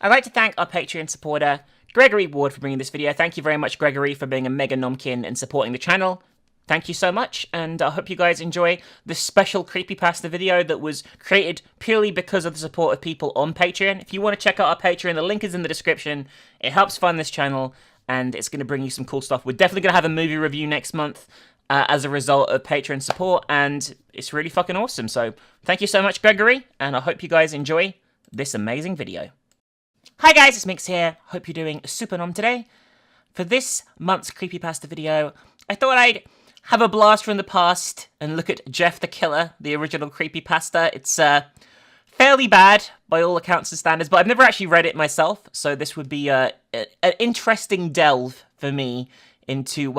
I'd like to thank our Patreon supporter, Gregory Ward, for bringing this video. Thank you very much, Gregory, for being a mega nomkin and supporting the channel. Thank you so much, and I hope you guys enjoy this special Creepypasta video that was created purely because of the support of people on Patreon. If you want to check out our Patreon, the link is in the description. It helps fund this channel, and it's going to bring you some cool stuff. We're definitely going to have a movie review next month as a result of Patreon support, and it's really fucking awesome. So thank you so much, Gregory, and I hope you guys enjoy this amazing video. Hi guys, it's Minx here. Hope you're doing super nom today. For this month's Creepypasta video, I thought I'd have a blast from the past and look at Jeff the Killer, the original Creepypasta. It's fairly bad by all accounts and standards, but I've never actually read it myself, so this would be an interesting delve for me into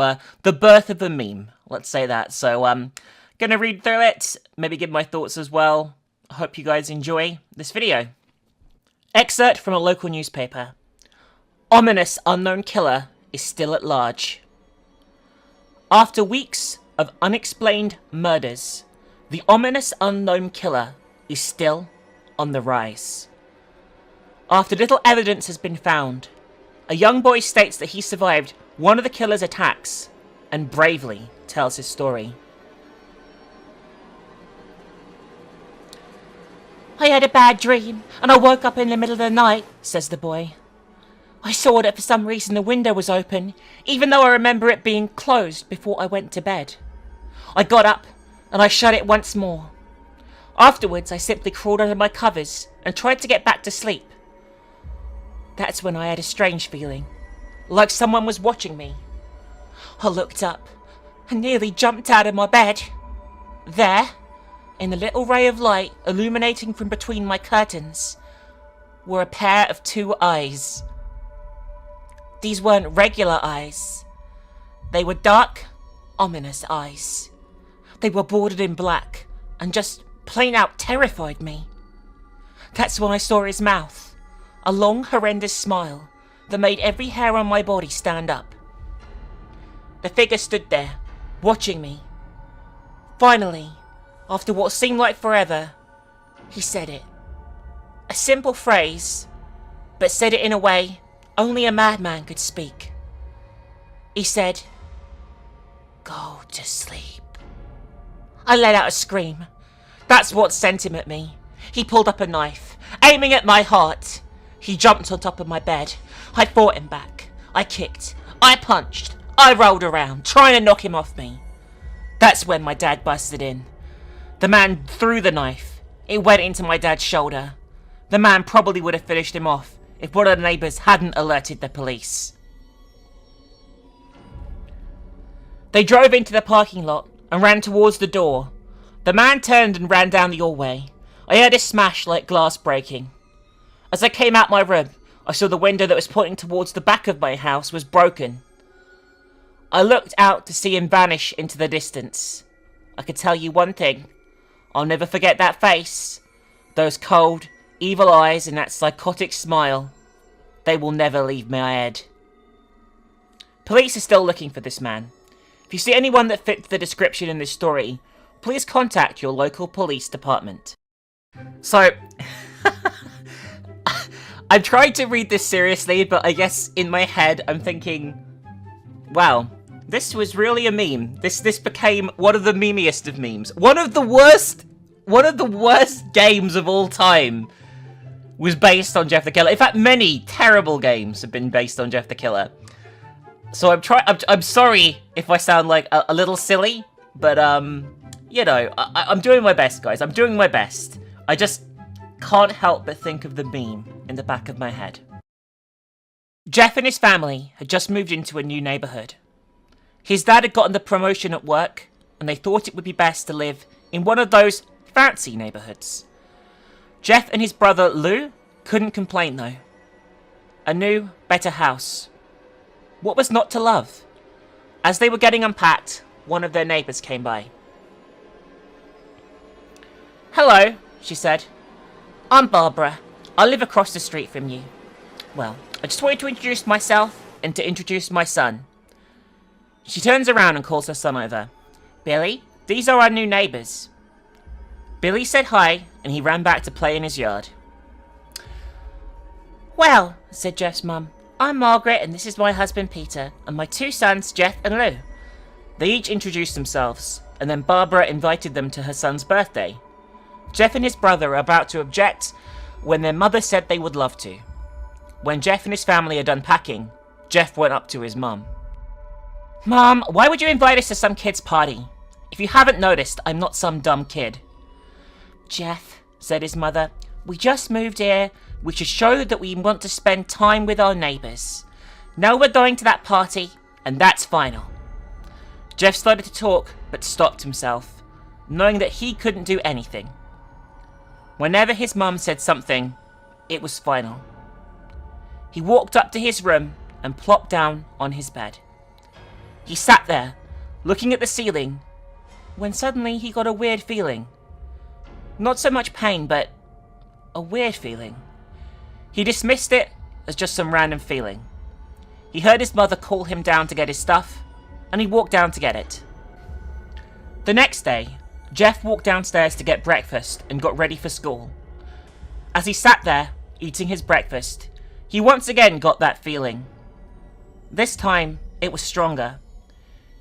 the birth of the meme, let's say that. So I'm gonna read through it, maybe give my thoughts as well. I hope you guys enjoy this video. Excerpt from a local newspaper. Ominous unknown killer is still at large. After weeks of unexplained murders, the ominous unknown killer is still on the rise. After little evidence has been found, a young boy states that he survived one of the killer's attacks and bravely tells his story. I had a bad dream and I woke up in the middle of the night, says the boy. I saw that for some reason the window was open, even though I remember it being closed before I went to bed. I got up and I shut it once more. Afterwards, I simply crawled under my covers and tried to get back to sleep. That's when I had a strange feeling, like someone was watching me. I looked up and nearly jumped out of my bed. There, in the little ray of light illuminating from between my curtains, were a pair of two eyes. These weren't regular eyes. They were dark, ominous eyes. They were bordered in black and just plain out terrified me. That's when I saw his mouth, a long, horrendous smile that made every hair on my body stand up. The figure stood there, watching me. Finally, after what seemed like forever, he said it. A simple phrase, but said it in a way only a madman could speak. He said, "Go to sleep." I let out a scream. That's what sent him at me. He pulled up a knife, aiming at my heart. He jumped on top of my bed. I fought him back. I kicked. I punched. I rolled around, trying to knock him off me. That's when my dad busted in. The man threw the knife. It went into my dad's shoulder. The man probably would have finished him off if one of the neighbours hadn't alerted the police. They drove into the parking lot and ran towards the door. The man turned and ran down the hallway. I heard a smash like glass breaking. As I came out my room, I saw the window that was pointing towards the back of my house was broken. I looked out to see him vanish into the distance. I could tell you one thing. I'll never forget that face. Those cold, evil eyes and that psychotic smile. They will never leave my head. Police are still looking for this man. If you see anyone that fits the description in this story, please contact your local police department. So, I'm trying to read this seriously, but I guess in my head I'm thinking, wow, this was really a meme. This became one of the memeiest of memes. One of the worst games of all time was based on Jeff the Killer. In fact, many terrible games have been based on Jeff the Killer. So I'm sorry if I sound like a little silly, but you know, I'm doing my best, guys. I'm doing my best. I just can't help but think of the meme in the back of my head. Jeff and his family had just moved into a new neighborhood. His dad had gotten the promotion at work, and they thought it would be best to live in one of those fancy neighborhoods. Jeff and his brother Lou couldn't complain though. A new, better house. What was not to love? As they were getting unpacked, one of their neighbors came by. "Hello," she said. "I'm Barbara. I live across the street from you. Well, I just wanted to introduce myself and to introduce my son." She turns around and calls her son over. "Billy, these are our new neighbors." Billy said hi, and he ran back to play in his yard. Well, said Jeff's mum, I'm Margaret and this is my husband Peter, and my 2 sons, Jeff and Lou. They each introduced themselves, and then Barbara invited them to her son's birthday. Jeff and his brother were about to object when their mother said they would love to. When Jeff and his family are done packing, Jeff went up to his mum. Mum, why would you invite us to some kid's party? If you haven't noticed, I'm not some dumb kid. Jeff, said his mother, we just moved here. We should show that we want to spend time with our neighbours. Now we're going to that party, and that's final. Jeff started to talk, but stopped himself, knowing that he couldn't do anything. Whenever his mum said something, it was final. He walked up to his room and plopped down on his bed. He sat there, looking at the ceiling, when suddenly he got a weird feeling. Not so much pain, but a weird feeling. He dismissed it as just some random feeling. He heard his mother call him down to get his stuff, and he walked down to get it. The next day, Jeff walked downstairs to get breakfast and got ready for school. As he sat there, eating his breakfast, he once again got that feeling. This time, it was stronger.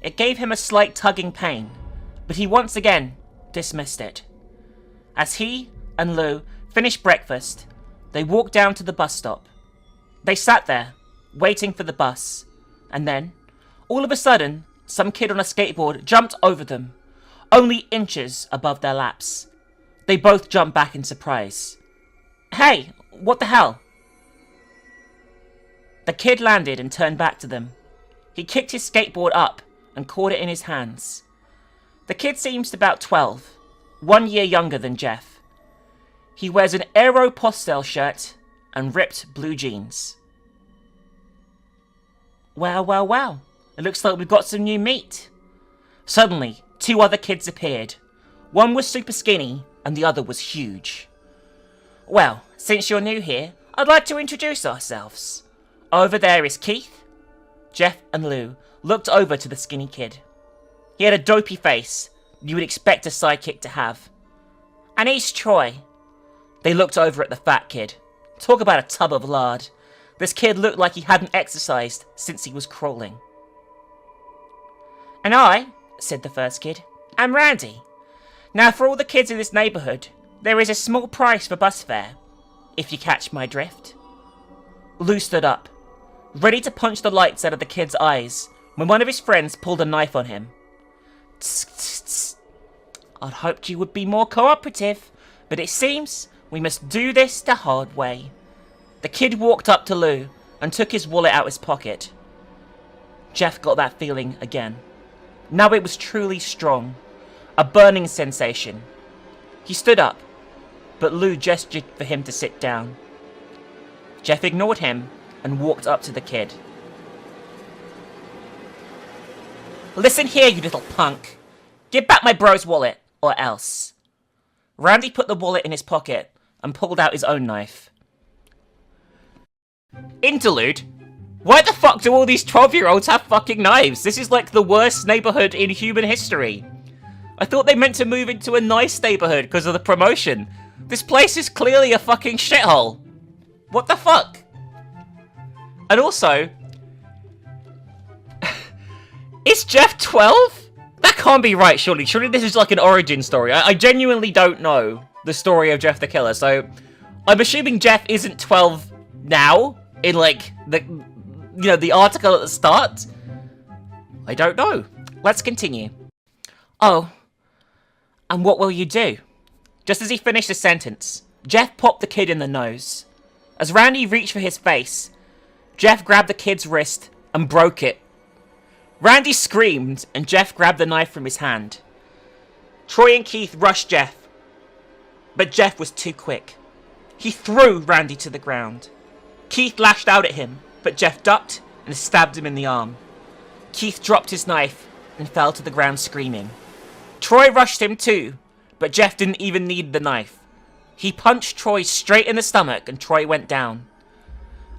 It gave him a slight tugging pain, but he once again dismissed it. As he and Lou finished breakfast, they walked down to the bus stop. They sat there, waiting for the bus, and then, all of a sudden, some kid on a skateboard jumped over them, only inches above their laps. They both jumped back in surprise. Hey, what the hell? The kid landed and turned back to them. He kicked his skateboard up and caught it in his hands. The kid seems about 12, 1 year younger than Jeff. He wears an Aeropostale shirt and ripped blue jeans. Wow, wow, wow. It looks like we've got some new meat. Suddenly, 2 other kids appeared. One was super skinny and the other was huge. Well, since you're new here, I'd like to introduce ourselves. Over there is Keith. Jeff and Lou looked over to the skinny kid. He had a dopey face you would expect a sidekick to have. And he's Troy. They looked over at the fat kid. Talk about a tub of lard. This kid looked like he hadn't exercised since he was crawling. And I, said the first kid, am Randy. Now for all the kids in this neighbourhood, there is a small price for bus fare, if you catch my drift. Lou stood up, ready to punch the lights out of the kid's eyes, when one of his friends pulled a knife on him. Tsk, tsk, tsk. I'd hoped you would be more cooperative, but it seems we must do this the hard way. The kid walked up to Lou and took his wallet out of his pocket. Jeff got that feeling again. Now it was truly strong, a burning sensation. He stood up, but Lou gestured for him to sit down. Jeff ignored him and walked up to the kid. Listen here, you little punk. Give back my bro's wallet, or else. Randy put the wallet in his pocket and pulled out his own knife. Interlude? Why the fuck do all these 12-year-olds have fucking knives? This is like the worst neighborhood in human history. I thought they meant to move into a nice neighborhood because of the promotion. This place is clearly a fucking shithole. What the fuck? And also, is Jeff 12? That can't be right, surely. Surely this is like an origin story. I genuinely don't know the story of Jeff the Killer, so I'm assuming Jeff isn't 12 now, in like the article at the start. I don't know. Let's continue. Oh, and what will you do? Just as he finished the sentence, Jeff popped the kid in the nose. As Randy reached for his face, Jeff grabbed the kid's wrist and broke it. Randy screamed, and Jeff grabbed the knife from his hand. Troy and Keith rushed Jeff, but Jeff was too quick. He threw Randy to the ground. Keith lashed out at him, but Jeff ducked and stabbed him in the arm. Keith dropped his knife and fell to the ground screaming. Troy rushed him too, but Jeff didn't even need the knife. He punched Troy straight in the stomach and Troy went down.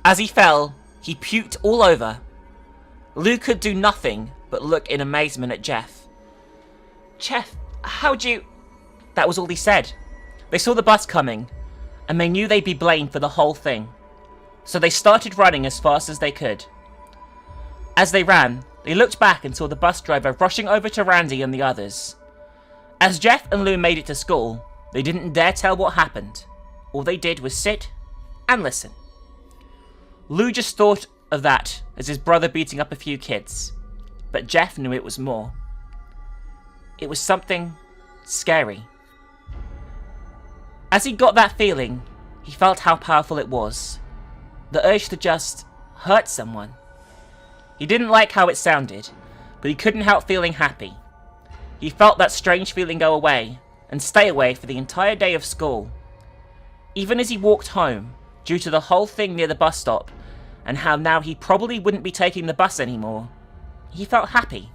As he fell, he puked all over. Lou could do nothing but look in amazement at Jeff. Jeff, how'd you... That was all he said. They saw the bus coming, and they knew they'd be blamed for the whole thing. so they started running as fast as they could. As they ran, they looked back and saw the bus driver rushing over to Randy and the others. As Jeff and Lou made it to school, they didn't dare tell what happened. All they did was sit and listen. Lou just thought of that as his brother beating up a few kids, but Jeff knew it was more. It was something scary. As he got that feeling, he felt how powerful it was. The urge to just hurt someone. He didn't like how it sounded, but he couldn't help feeling happy. He felt that strange feeling go away, and stay away for the entire day of school. Even as he walked home, due to the whole thing near the bus stop, and how now he probably wouldn't be taking the bus anymore, he felt happy.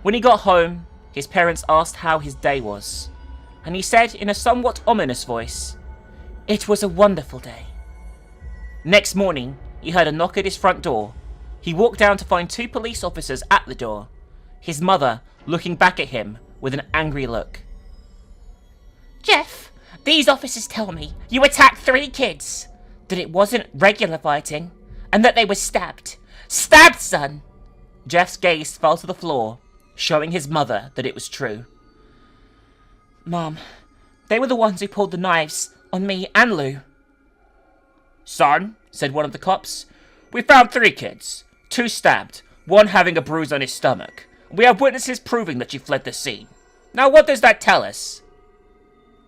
When he got home, his parents asked how his day was, and he said in a somewhat ominous voice, "It was a wonderful day." Next morning, he heard a knock at his front door. He walked down to find 2 police officers at the door, his mother looking back at him with an angry look. "Jeff, these officers tell me you attacked 3 kids, that it wasn't regular fighting, and that they were stabbed. Stabbed, son!" Jeff's gaze fell to the floor, showing his mother that it was true. "Mom, they were the ones who pulled the knives on me and Lou." "Son," said one of the cops, "we found 3 kids. 2 stabbed, 1 having a bruise on his stomach. We have witnesses proving that you fled the scene. Now what does that tell us?"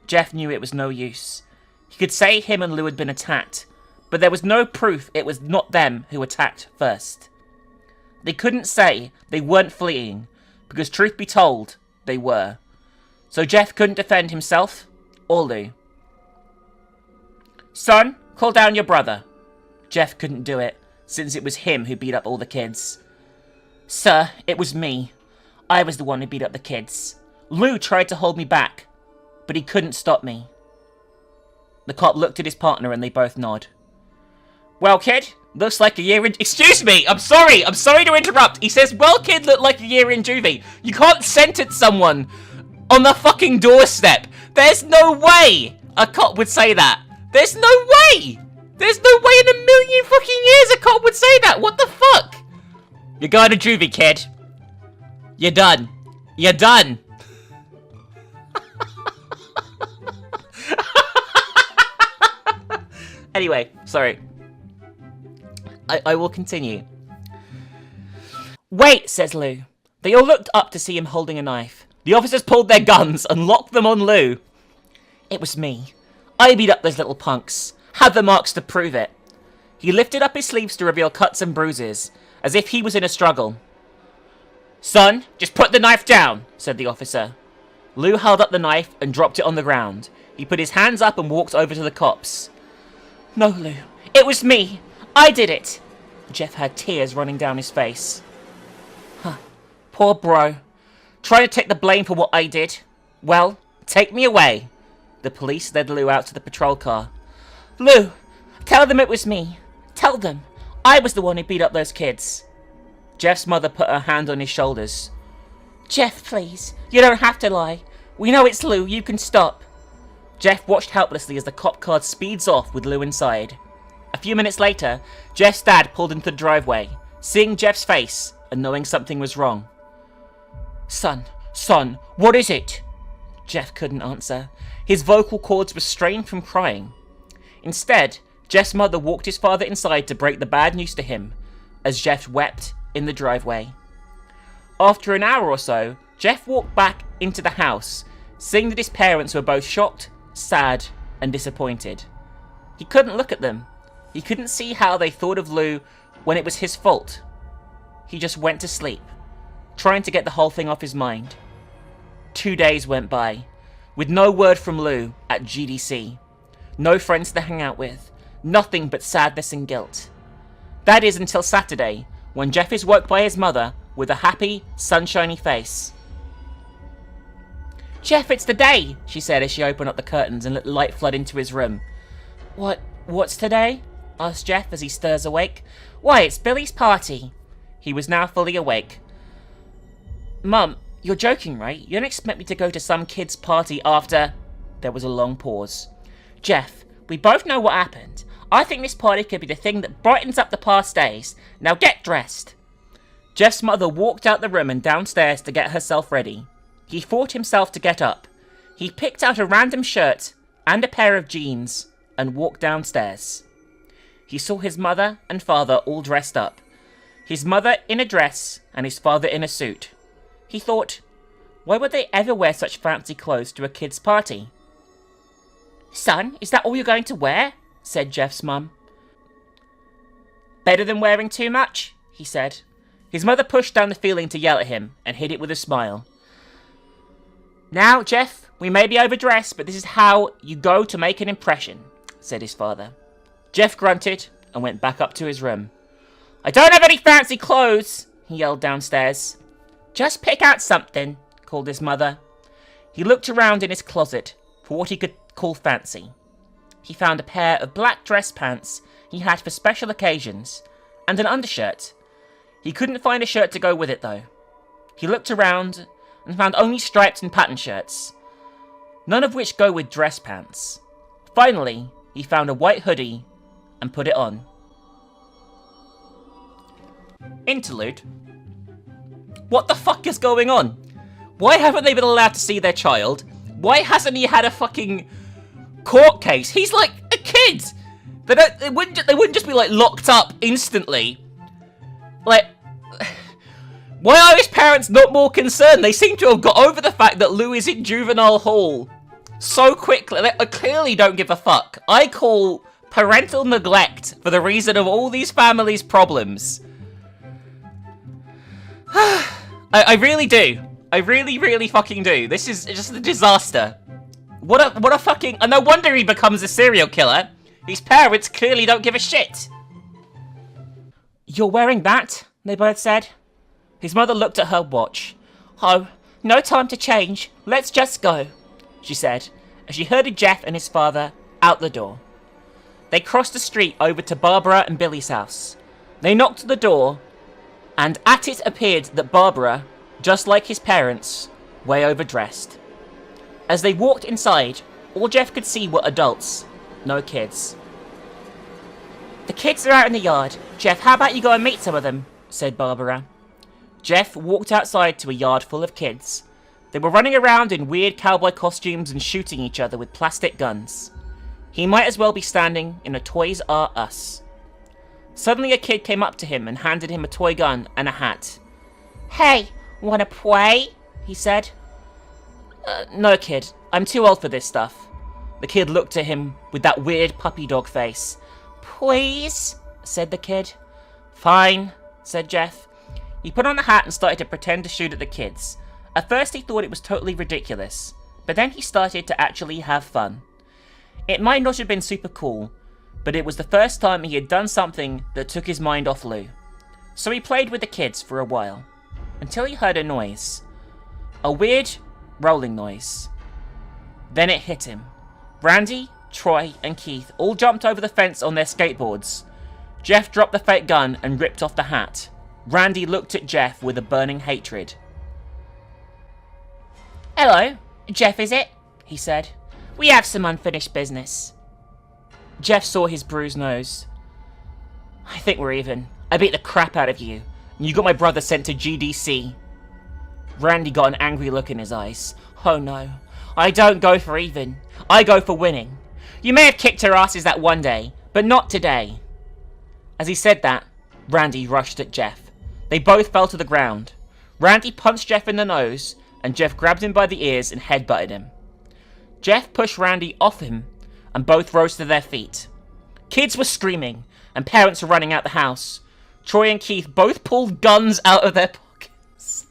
Jeff knew it was no use. He could say him and Lou had been attacked, but there was no proof it was not them who attacked first. They couldn't say they weren't fleeing, because truth be told, they were. So Jeff couldn't defend himself or Lou. "Son, call down your brother." Jeff couldn't do it, since it was him who beat up all the kids. "Sir, it was me. I was the one who beat up the kids. Lou tried to hold me back, but he couldn't stop me." The cop looked at his partner and they both nod. "Well, kid, looks like a year in..." Excuse me, I'm sorry to interrupt. He says, "Well, kid, looked like a year in juvie." You can't sentence someone on the fucking doorstep. There's no way a cop would say that. There's no way. There's no way in a million fucking years a cop would say that. What the fuck? You're going to juvie, kid. You're done. You're done. Anyway, sorry. I will continue. "Wait," says Lou. They all looked up to see him holding a knife. The officers pulled their guns and locked them on Lou. "It was me. I beat up those little punks. Had the marks to prove it." He lifted up his sleeves to reveal cuts and bruises, as if he was in a struggle. "Son, just put the knife down," said the officer. Lou held up the knife and dropped it on the ground. He put his hands up and walked over to the cops. "No, Lou. It was me. I did it." Jeff had tears running down his face. Poor bro. Trying to take the blame for what I did. Well, take me away. The police led Lou out to the patrol car. "Lou, tell them it was me. Tell them. I was the one who beat up those kids." Jeff's mother put her hand on his shoulders. "Jeff, please. You don't have to lie. We know it's Lou. You can stop." Jeff watched helplessly as the cop car speeds off with Lou inside. A few minutes later, Jeff's dad pulled into the driveway, seeing Jeff's face and knowing something was wrong. Son, what is it?" Jeff couldn't answer. His vocal cords were strained from crying. Instead, Jeff's mother walked his father inside to break the bad news to him, as Jeff wept in the driveway. After an hour or so, Jeff walked back into the house, seeing that his parents were both shocked, sad, and disappointed. He couldn't look at them. He couldn't see how they thought of Lou when it was his fault. He just went to sleep, trying to get the whole thing off his mind. 2 days went by, with no word from Lou at GDC. No friends to hang out with. Nothing but sadness and guilt. That is until Saturday, when Jeff is woke by his mother with a happy, sunshiny face. "Jeff, it's the day," she said as she opened up the curtains and let light flood into his room. What's today?" asked Jeff as he stirs awake. "Why, it's Billy's party." He was now fully awake. "Mum, you're joking, right? You don't expect me to go to some kid's party after..." There was a long pause. "Jeff, we both know what happened. I think this party could be the thing that brightens up the past days. Now get dressed. Jeff's mother walked out the room and downstairs to get herself ready. He fought himself to get up. He picked out a random shirt and a pair of jeans and walked downstairs. He saw his mother and father all dressed up. His mother in a dress and his father in a suit. He thought, why would they ever wear such fancy clothes to a kid's party? Son, is that all you're going to wear? Said Jeff's mum. Better than wearing too much, he said. His mother pushed down the feeling to yell at him and hid it with a smile. Now, Jeff, we may be overdressed, but this is how you go to make an impression, said his father. Jeff grunted and went back up to his room. I don't have any fancy clothes, he yelled downstairs. Just pick out something, called his mother. He looked around in his closet for what he could call fancy. He found a pair of black dress pants he had for special occasions and an undershirt. He couldn't find a shirt to go with it, though. He looked around and found only striped and patterned shirts, none of which go with dress pants. Finally, he found a white hoodie and put it on. Interlude. What the fuck is going on? Why haven't they been allowed to see their child? Why hasn't he had a fucking court case? He's like a kid! They wouldn't just be like locked up instantly. Like, why are his parents not more concerned? They seem to have got over the fact that Lou is in juvenile hall so quickly. They clearly don't give a fuck. I call parental neglect for the reason of all these families' problems. I really do. I really fucking do. This is just a disaster. What a fucking... And no wonder he becomes a serial killer. His parents clearly don't give a shit. You're wearing that? They both said. His mother looked at her watch. Oh, no time to change. Let's just go, she said, as she herded Jeff and his father out the door. They crossed the street over to Barbara and Billy's house. They knocked at the door, and at it appeared that Barbara, just like his parents, way overdressed. As they walked inside, all Jeff could see were adults, no kids. The kids are out in the yard. Jeff, how about you go and meet some of them, said Barbara. Jeff walked outside to a yard full of kids. They were running around in weird cowboy costumes and shooting each other with plastic guns. He might as well be standing in a Toys R Us. Suddenly a kid came up to him and handed him a toy gun and a hat. Hey, wanna play? He said. No, kid. I'm too old for this stuff. The kid looked at him with that weird puppy dog face. Please, said the kid. Fine, said Jeff. He put on the hat and started to pretend to shoot at the kids. At first he thought it was totally ridiculous, but then he started to actually have fun. It might not have been super cool, but it was the first time he had done something that took his mind off Lou. So he played with the kids for a while, until he heard a noise. A weird, rolling noise. Then it hit him. Randy, Troy, and Keith all jumped over the fence on their skateboards. Jeff dropped the fake gun and ripped off the hat. Randy looked at Jeff with a burning hatred. Hello, Jeff is it? He said. We have some unfinished business. Jeff saw his bruised nose. I think we're even. I beat the crap out of you, and you got my brother sent to GDC. Randy got an angry look in his eyes. Oh no, I don't go for even. I go for winning. You may have kicked our asses that one day, but not today. As he said that, Randy rushed at Jeff. They both fell to the ground. Randy punched Jeff in the nose, and Jeff grabbed him by the ears and headbutted him. Jeff pushed Randy off him, and both rose to their feet. Kids were screaming, and parents were running out the house. Troy and Keith both pulled guns out of their pockets.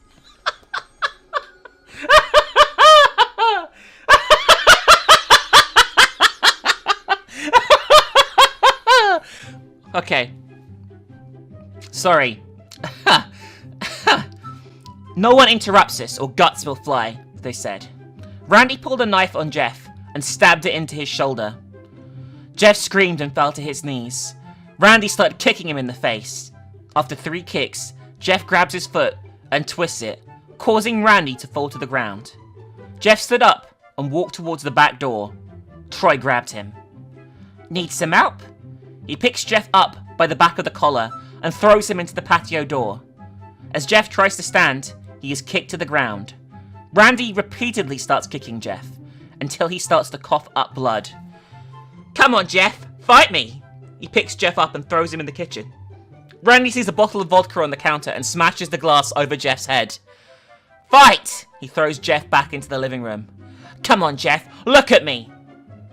Okay. Sorry. No one interrupts us or guts will fly, they said. Randy pulled a knife on Jeff and stabbed it into his shoulder. Jeff screamed and fell to his knees. Randy started kicking him in the face. After 3 kicks, Jeff grabs his foot and twists it, causing Randy to fall to the ground. Jeff stood up and walked towards the back door. Troy grabbed him. Need some help? He picks Jeff up by the back of the collar and throws him into the patio door. As Jeff tries to stand, he is kicked to the ground. Randy repeatedly starts kicking Jeff until he starts to cough up blood. Come on, Jeff, fight me! He picks Jeff up and throws him in the kitchen. Randy sees a bottle of vodka on the counter and smashes the glass over Jeff's head. Fight! He throws Jeff back into the living room. Come on, Jeff, look at me!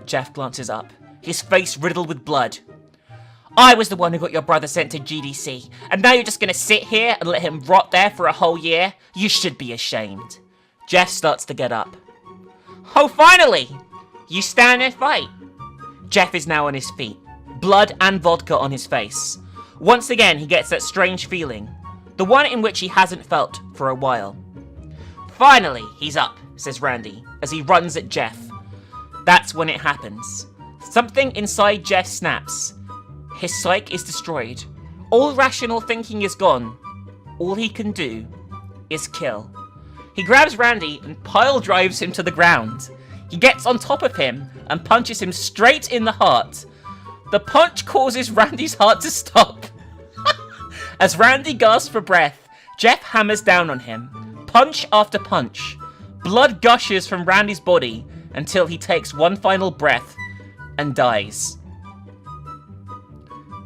Jeff glances up, his face riddled with blood. I was the one who got your brother sent to GDC, and now you're just gonna sit here and let him rot there for a whole year? You should be ashamed. Jeff starts to get up. Oh, finally! You stand and fight. Jeff is now on his feet, blood and vodka on his face. Once again, he gets that strange feeling, the one in which he hasn't felt for a while. Finally, he's up, says Randy, as he runs at Jeff. That's when it happens. Something inside Jeff snaps. His psyche is destroyed. All rational thinking is gone. All he can do is kill. He grabs Randy and pile drives him to the ground. He gets on top of him and punches him straight in the heart. The punch causes Randy's heart to stop. As Randy gasps for breath, Jeff hammers down on him, punch after punch. Blood gushes from Randy's body until he takes one final breath and dies.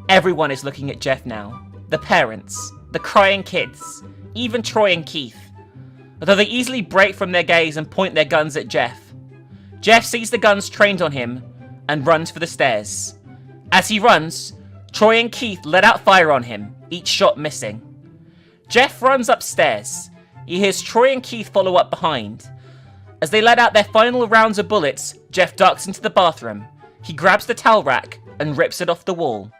Everyone is looking at Jeff now. The parents, the crying kids, even Troy and Keith. Although they easily break from their gaze and point their guns at Jeff. Jeff sees the guns trained on him and runs for the stairs. As he runs, Troy and Keith let out fire on him, each shot missing. Jeff runs upstairs. He hears Troy and Keith follow up behind. As they let out their final rounds of bullets, Jeff ducks into the bathroom. He grabs the towel rack and rips it off the wall.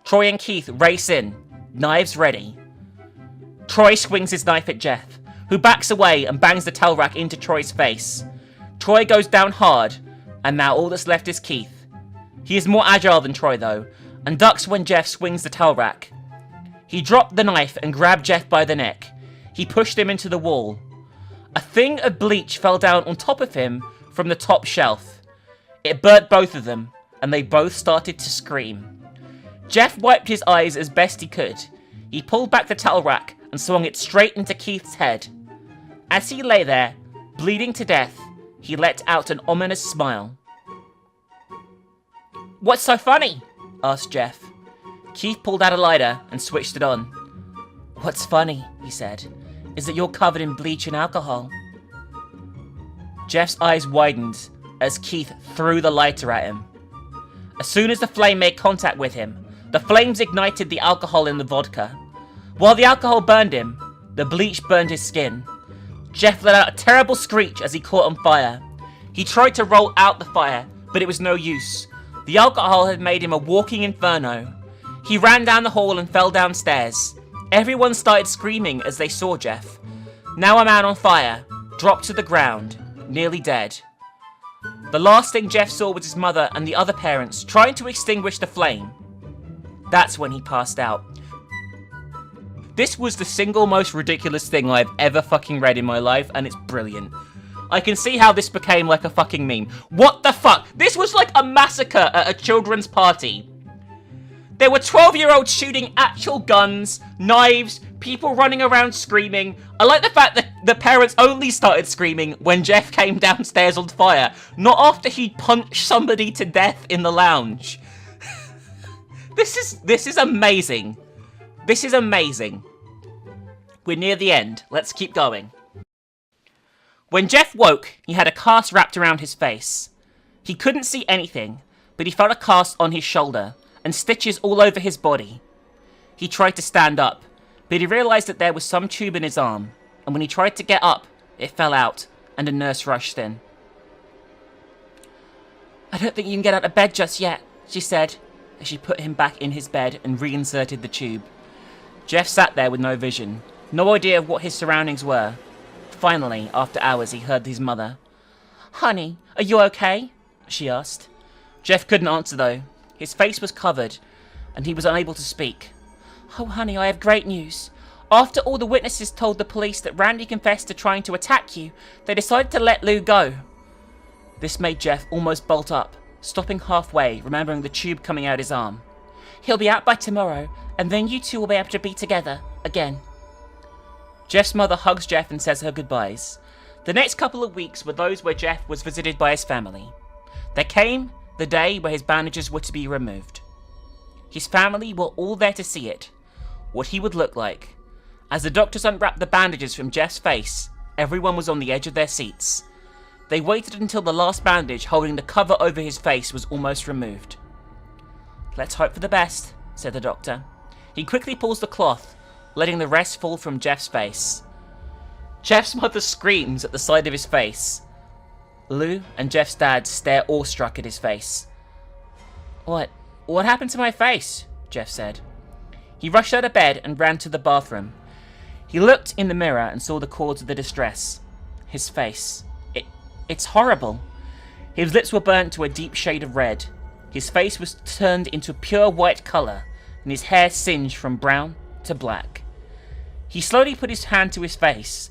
Troy and Keith race in, knives ready. Troy swings his knife at Jeff, who backs away and bangs the towel rack into Troy's face. Troy goes down hard, and now all that's left is Keith. He is more agile than Troy though, and ducks when Jeff swings the towel rack. He dropped the knife and grabbed Jeff by the neck. He pushed him into the wall. A thing of bleach fell down on top of him from the top shelf. It burnt both of them, and they both started to scream. Jeff wiped his eyes as best he could. He pulled back the towel rack and swung it straight into Keith's head. As he lay there, bleeding to death, he let out an ominous smile. What's so funny? Asked Jeff. Keith pulled out a lighter and switched it on. What's funny, he said, is that you're covered in bleach and alcohol. Jeff's eyes widened as Keith threw the lighter at him. As soon as the flame made contact with him, the flames ignited the alcohol in the vodka. While the alcohol burned him, the bleach burned his skin. Jeff let out a terrible screech as he caught on fire. He tried to roll out the fire, but it was no use. The alcohol had made him a walking inferno. He ran down the hall and fell downstairs. Everyone started screaming as they saw Jeff. Now a man on fire, dropped to the ground, nearly dead. The last thing Jeff saw was his mother and the other parents trying to extinguish the flame. That's when he passed out. This was the single most ridiculous thing I've ever fucking read in my life, and it's brilliant. I can see how this became like a fucking meme. What the fuck? This was like a massacre at a children's party. There were 12-year-olds shooting actual guns, knives, people running around screaming. I like the fact that the parents only started screaming when Jeff came downstairs on fire, not after he'd punched somebody to death in the lounge. This is amazing. This is amazing. We're near the end. Let's keep going. When Jeff woke, he had a cast wrapped around his face. He couldn't see anything, but he felt a cast on his shoulder and stitches all over his body. He tried to stand up, but he realized that there was some tube in his arm, and when he tried to get up, it fell out, and a nurse rushed in. I don't think you can get out of bed just yet, she said, as she put him back in his bed and reinserted the tube. Jeff sat there with no vision, no idea of what his surroundings were. Finally, after hours, he heard his mother. Honey, are you okay? She asked. Jeff couldn't answer though. His face was covered, and he was unable to speak. Oh, honey, I have great news. After all the witnesses told the police that Randy confessed to trying to attack you, they decided to let Lou go. This made Jeff almost bolt up, stopping halfway, remembering the tube coming out his arm. He'll be out by tomorrow, and then you two will be able to be together again. Jeff's mother hugs Jeff and says her goodbyes. The next couple of weeks were those where Jeff was visited by his family. There came the day where his bandages were to be removed. His family were all there to see it, what he would look like. As the doctors unwrapped the bandages from Jeff's face, everyone was on the edge of their seats. They waited until the last bandage holding the cover over his face was almost removed. "Let's hope for the best," said the doctor. He quickly pulls the cloth, letting the rest fall from Jeff's face. Jeff's mother screams at the sight of his face. Lou and Jeff's dad stare awestruck at his face. What happened to my face?" Jeff said. He rushed out of bed and ran to the bathroom. He looked in the mirror and saw the cause of the distress. His face. It's horrible. His lips were burnt to a deep shade of red. His face was turned into pure white color, and his hair singed from brown to black. He slowly put his hand to his face.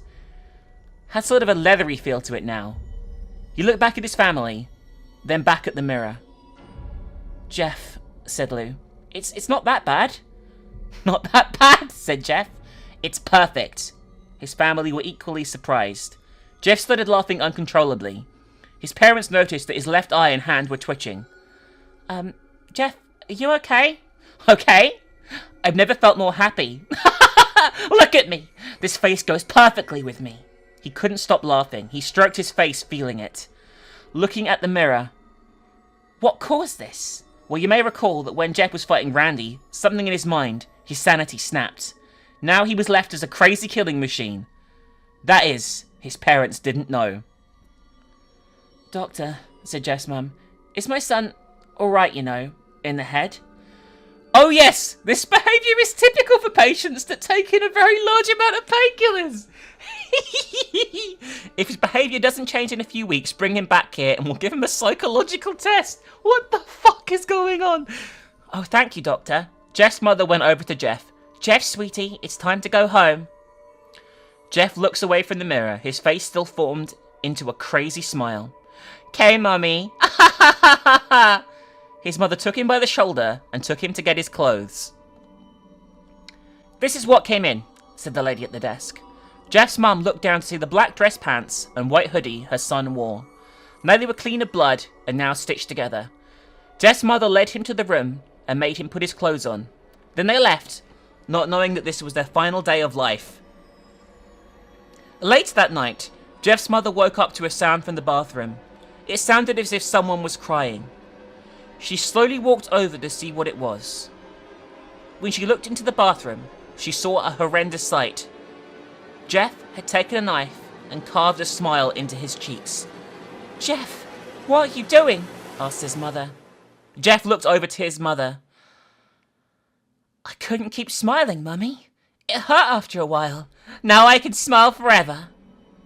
Had sort of a leathery feel to it now. He looked back at his family, then back at the mirror. "Jeff," said Lou, It's not that bad." "Not that bad," said Jeff. "It's perfect." His family were equally surprised. Jeff started laughing uncontrollably. His parents noticed that his left eye and hand were twitching. Jeff, are you okay?" "Okay? I've never felt more happy." "Look at me. This face goes perfectly with me." He couldn't stop laughing. He stroked his face, feeling it. Looking at the mirror. What caused this? Well, you may recall that when Jeff was fighting Randy, something in his mind, his sanity snapped. Now he was left as a crazy killing machine. That is, his parents didn't know. "Doctor," said Jeff's mum, "is my son alright, in the head?" "Oh yes, this behaviour is typical for patients that take in a very large amount of painkillers." "If his behaviour doesn't change in a few weeks, bring him back here and we'll give him a psychological test." What the fuck is going on? "Oh, thank you, doctor." Jeff's mother went over to Jeff. "Jeff, sweetie, it's time to go home." Jeff looks away from the mirror, his face still formed into a crazy smile. "'Kay, mummy." His mother took him by the shoulder and took him to get his clothes. "This is what came in," said the lady at the desk. Jeff's mum looked down to see the black dress pants and white hoodie her son wore. Now they were clean of blood and now stitched together. Jeff's mother led him to the room and made him put his clothes on. Then they left, not knowing that this was their final day of life. Late that night, Jeff's mother woke up to a sound from the bathroom. It sounded as if someone was crying. She slowly walked over to see what it was. When she looked into the bathroom, she saw a horrendous sight. Jeff had taken a knife and carved a smile into his cheeks. "Jeff, what are you doing?" asked his mother. Jeff looked over to his mother. "I couldn't keep smiling, Mummy. It hurt after a while. Now I can smile forever."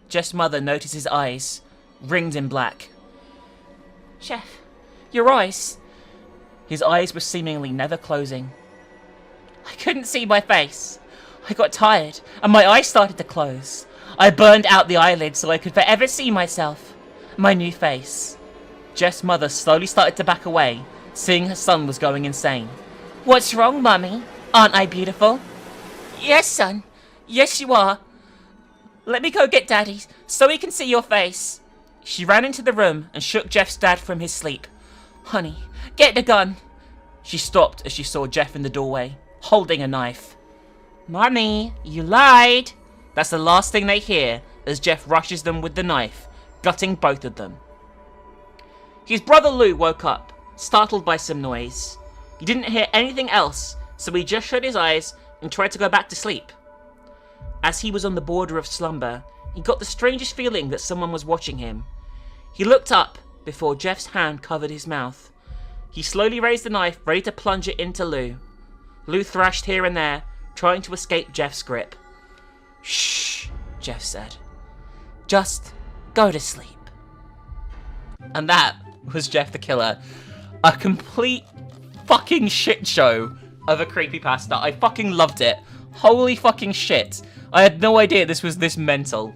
Jeff's mother noticed his eyes, ringed in black. "Jeff, your eyes." His eyes were seemingly never closing. "I couldn't see my face. I got tired, and my eyes started to close. I burned out the eyelids so I could forever see myself. My new face." Jeff's mother slowly started to back away, seeing her son was going insane. "What's wrong, Mummy? Aren't I beautiful?" "Yes, son. Yes, you are. Let me go get Daddy, so he can see your face." She ran into the room and shook Jeff's dad from his sleep. "Honey, get the gun." She stopped as she saw Jeff in the doorway, holding a knife. "Mummy, you lied." That's the last thing they hear as Jeff rushes them with the knife, gutting both of them. His brother Lou woke up, startled by some noise. He didn't hear anything else, so he just shut his eyes and tried to go back to sleep. As he was on the border of slumber, he got the strangest feeling that someone was watching him. He looked up before Jeff's hand covered his mouth. He slowly raised the knife, ready to plunge it into Lou. Lou thrashed here and there, trying to escape Jeff's grip. "Shh," Jeff said. "Just go to sleep." And that was Jeff the Killer. A complete fucking shit show of a creepypasta. I fucking loved it. Holy fucking shit. I had no idea this was this mental.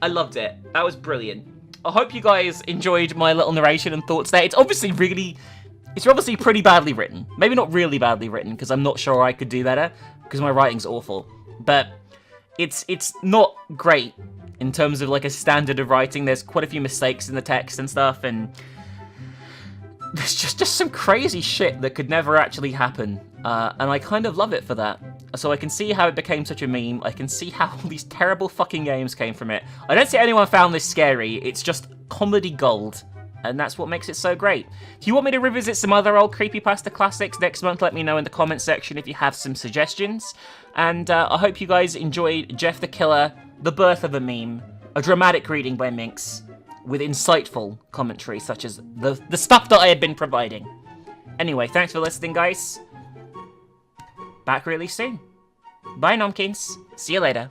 I loved it. That was brilliant. I hope you guys enjoyed my little narration and thoughts there. It's It's obviously pretty badly written. Maybe not really badly written, because I'm not sure I could do better, because my writing's awful. But it's not great in terms of like a standard of writing. There's quite a few mistakes in the text and stuff, and there's just some crazy shit that could never actually happen. And I kind of love it for that. So I can see how it became such a meme. I can see how all these terrible fucking games came from it. I don't see anyone found this scary. It's just comedy gold. And that's what makes it so great. If you want me to revisit some other old Creepypasta classics next month, let me know in the comment section if you have some suggestions. And I hope you guys enjoyed Jeff the Killer, The Birth of a Meme, a dramatic reading by Minx, with insightful commentary such as the stuff that I had been providing. Anyway, thanks for listening, guys. Back really soon. Bye, Nomkins. See you later.